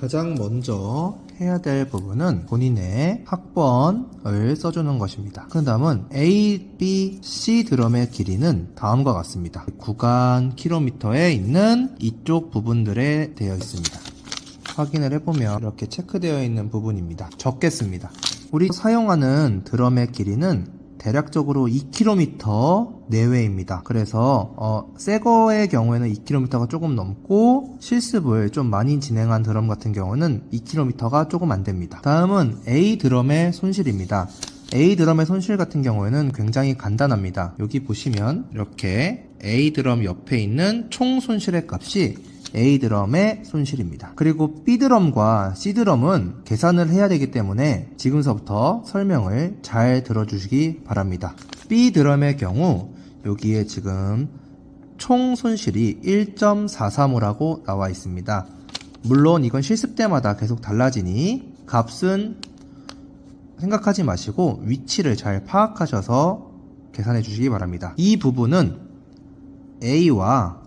가장 먼저 해야 될 부분은 본인의 학번을 써주는 것입니다. 그 다음은 A, B, C 드럼의 길이는 다음과 같습니다. 구간 킬로미터에 있는 이쪽 부분들에 되어 있습니다. 확인을 해보면 이렇게 체크되어 있는 부분입니다. 적겠습니다. 우리 사용하는 드럼의 길이는 대략적으로 2km 내외입니다. 그래서 새 거의 경우에는 2km가 조금 넘고 실습을 좀 많이 진행한 드럼 같은 경우는 2km가 조금 안 됩니다. 다음은 A 드럼의 손실입니다. A 드럼의 손실 같은 경우에는 굉장히 간단합니다. 여기 보시면 이렇게 A 드럼 옆에 있는 총 손실의 값이 A 드럼의 손실입니다. 그리고 B 드럼과 C 드럼은 계산을 해야 되기 때문에 지금서부터 설명을 잘 들어주시기 바랍니다. B 드럼의 경우 여기에 지금 총 손실이 1.435라고 나와 있습니다. 물론 이건 실습 때마다 계속 달라지니 값은 생각하지 마시고 위치를 잘 파악하셔서 계산해 주시기 바랍니다. 이 부분은 A와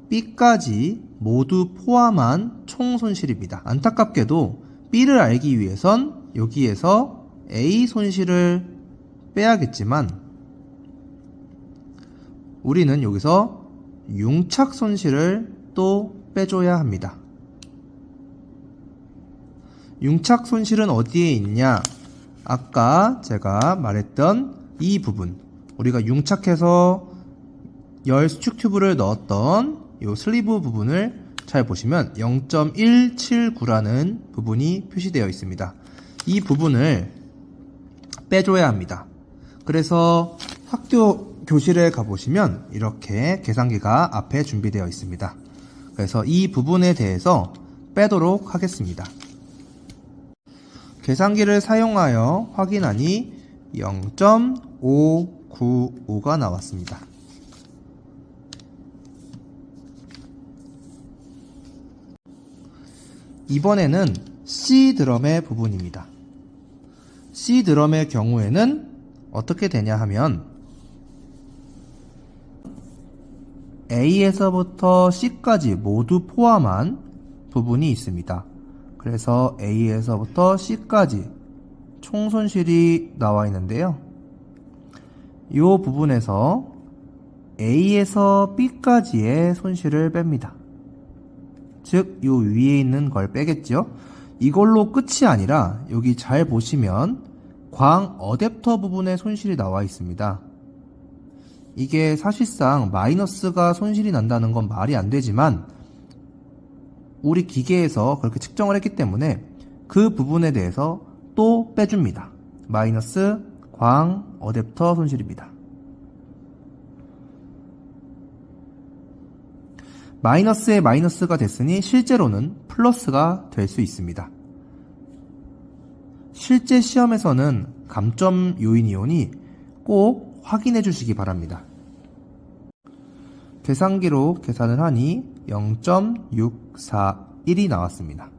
B까지 모두 포함한 총 손실입니다. 안타깝게도 B를 알기 위해선 여기에서 A 손실을 빼야겠지만 우리는 여기서 융착 손실을 또 빼줘야 합니다. 융착 손실은 어디에 있냐? 아까 제가 말했던 이 부분, 우리가 융착해서 열 수축 튜브를 넣었던 이 슬리브 부분을 잘 보시면 0.179라는 부분이 표시되어 있습니다. 이 부분을 빼줘야 합니다. 그래서 학교 교실에 가보시면 이렇게 계산기가 앞에 준비되어 있습니다. 그래서 이 부분에 대해서 빼도록 하겠습니다. 계산기를 사용하여 확인하니 0.595가 나왔습니다. 이번에는 C 드럼의 부분입니다. C 드럼의 경우에는 어떻게 되냐 하면 A에서부터 C까지 모두 포함한 부분이 있습니다. 그래서 A에서부터 C까지 총 손실이 나와 있는데요. 이 부분에서 A에서 B까지의 손실을 뺍니다. 즉, 요 위에 있는 걸 빼겠죠? 이걸로 끝이 아니라 여기 잘 보시면 광 어댑터 부분에 손실이 나와 있습니다. 이게 사실상 마이너스가 손실이 난다는 건 말이 안 되지만 우리 기계에서 그렇게 측정을 했기 때문에 그 부분에 대해서 또 빼줍니다. 마이너스 광 어댑터 손실입니다. 마이너스에 마이너스가 됐으니 실제로는 플러스가 될 수 있습니다. 실제 시험에서는 감점 요인이 오니 꼭 확인해 주시기 바랍니다. 계산기로 계산을 하니 0.641이 나왔습니다.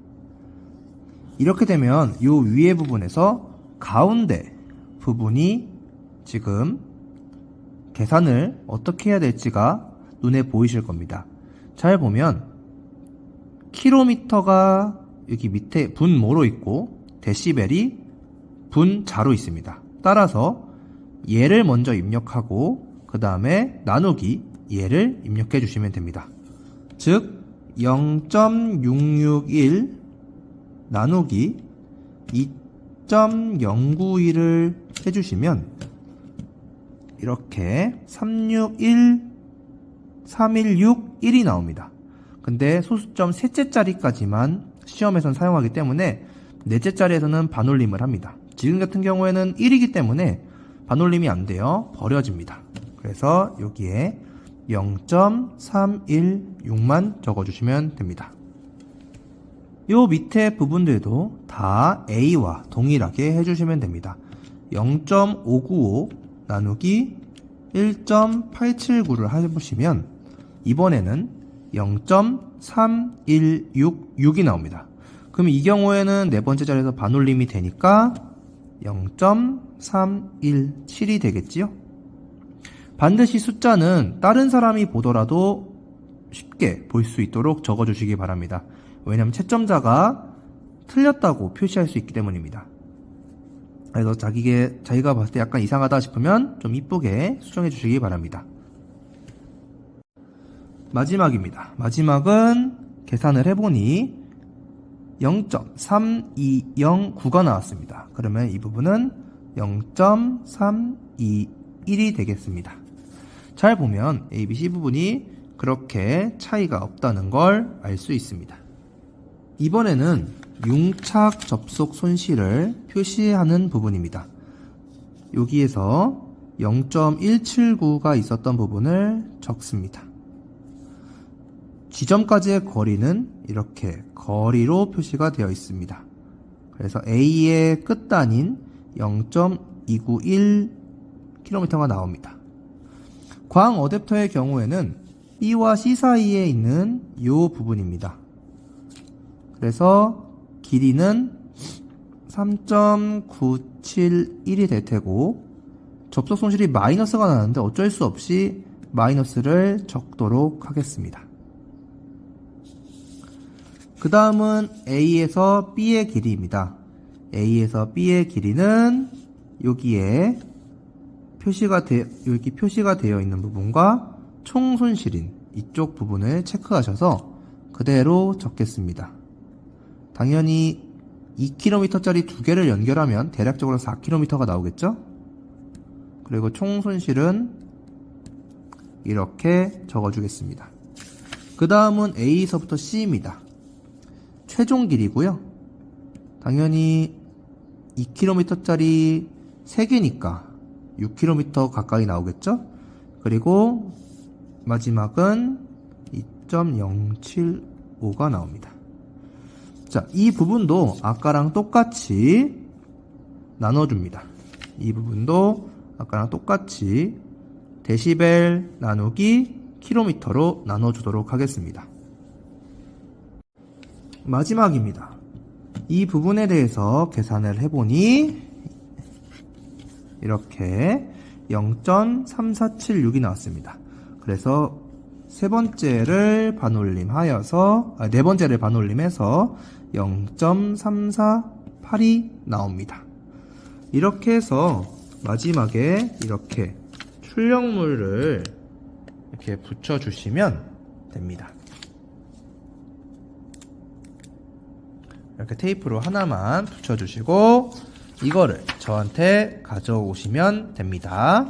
이렇게 되면 이 위에 부분에서 가운데 부분이 지금 계산을 어떻게 해야 될지가 눈에 보이실 겁니다. 잘 보면 킬로미터가 여기 밑에 분모로 있고 데시벨이 분자로 있습니다. 따라서 얘를 먼저 입력하고 그 다음에 나누기 얘를 입력해 주시면 됩니다. 즉 0.661 나누기 2.091을 해주시면 이렇게 361이 나옵니다. 근데 소수점 셋째 자리까지만 시험에선 사용하기 때문에 넷째 자리에서는 반올림을 합니다. 지금 같은 경우에는 1이기 때문에 반올림이 안 돼요. 버려집니다. 그래서 여기에 0.316만 적어주시면 됩니다. 요 밑에 부분들도 다 A와 동일하게 해주시면 됩니다. 0.595 나누기 1.879를 해보시면 이번에는 0.3166이 나옵니다. 그럼 이 경우에는 네 번째 자리에서 반올림이 되니까 0.317이 되겠지요? 반드시 숫자는 다른 사람이 보더라도 쉽게 볼 수 있도록 적어주시기 바랍니다. 왜냐하면 채점자가 틀렸다고 표시할 수 있기 때문입니다. 그래서 자기가 봤을 때 약간 이상하다 싶으면 좀 이쁘게 수정해 주시기 바랍니다. 마지막입니다. 마지막은 계산을 해보니 0.3209가 나왔습니다. 그러면 이 부분은 0.321이 되겠습니다. 잘 보면 ABC 부분이 그렇게 차이가 없다는 걸 알 수 있습니다. 이번에는 융착 접속 손실을 표시하는 부분입니다. 여기에서 0.179가 있었던 부분을 적습니다. 지점까지의 거리는 이렇게 거리로 표시가 되어 있습니다. 그래서 A의 끝단인 0.291km가 나옵니다. 광 어댑터의 경우에는 B와 C 사이에 있는 이 부분입니다. 그래서 길이는 3.971이 될 테고 접속 손실이 마이너스가 나는데 어쩔 수 없이 마이너스를 적도록 하겠습니다. 그 다음은 A에서 B의 길이입니다. A에서 B의 길이는 여기에 여기 표시가 되어 있는 부분과 총 손실인 이쪽 부분을 체크하셔서 그대로 적겠습니다. 당연히 2km짜리 두 개를 연결하면 대략적으로 4km가 나오겠죠? 그리고 총 손실은 이렇게 적어주겠습니다. 그 다음은 A에서부터 C입니다. 최종 길이고요. 당연히 2km짜리 3개니까 6km 가까이 나오겠죠? 그리고 마지막은 2.075가 나옵니다. 자, 이 부분도 아까랑 똑같이 나눠줍니다. 이 부분도 아까랑 똑같이 데시벨 나누기 킬로미터로 나눠주도록 하겠습니다. 마지막입니다. 이 부분에 대해서 계산을 해보니 이렇게 0.3476이 나왔습니다. 그래서 네 번째를 반올림해서 0.348이 나옵니다. 이렇게 해서 마지막에 이렇게 출력물을 이렇게 붙여주시면 됩니다. 이렇게 테이프로 하나만 붙여주시고 이거를 저한테 가져오시면 됩니다.